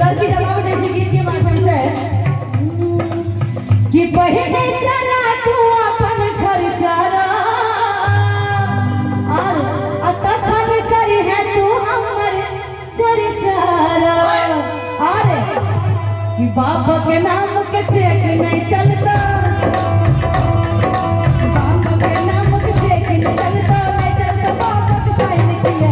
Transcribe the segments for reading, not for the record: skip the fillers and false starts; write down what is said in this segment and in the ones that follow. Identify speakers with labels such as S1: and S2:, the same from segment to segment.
S1: लड़की जवाब दे छी गीत के माध्यम से कि पहले चला तू अपन खर्चा और तखन करी है तू हमर चर्चा अरे कि बाप के नाम के ठेक नहीं चलता बाप के नाम के ठेक नहीं चलता नहीं चलता बाप के साइन किए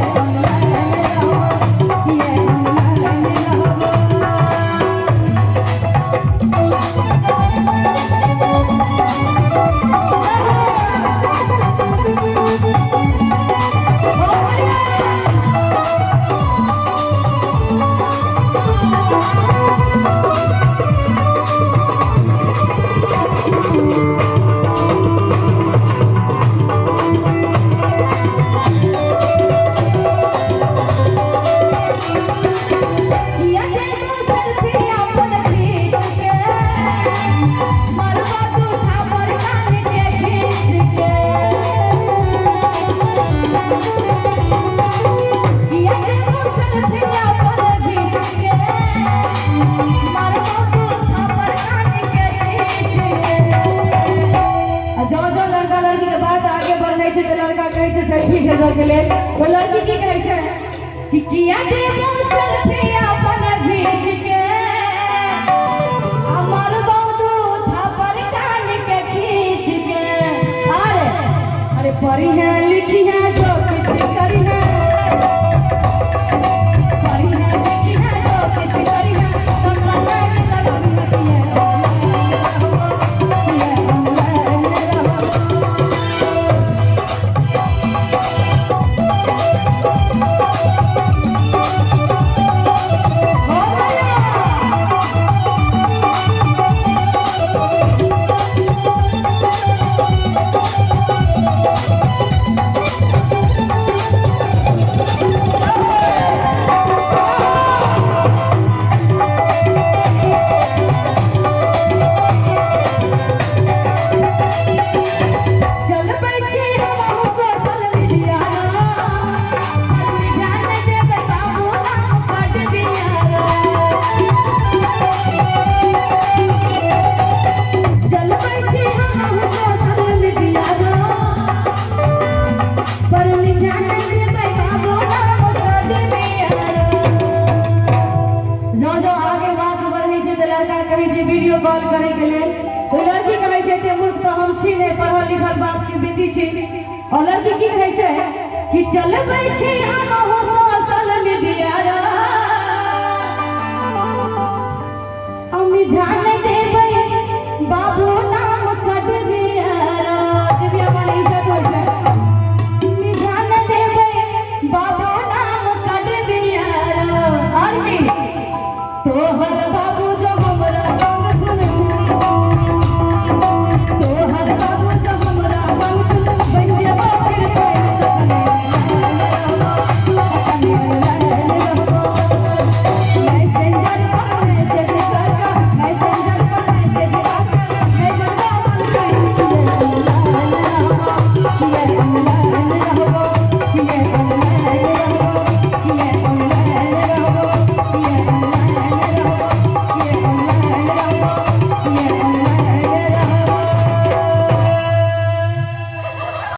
S1: के लिए वो लड़की की कहे छे कि किया दे सेल्फी अपन भेज के हमर बहुदू थापर कान के खींच के अरे अरे पढ़ी है लिखी है जो कुछ करी है पढ़ी है लिखी है जो कुछ करी है सब लगा के लगती है कॉल करे के लिए कोई लड़की कहे छै ते मूर्ख तो हम छी नहीं पढ़ल लिखल बाप के बेटी छी और लड़की की कहे छै कि चलबै छी हम हो सोशल मीडिया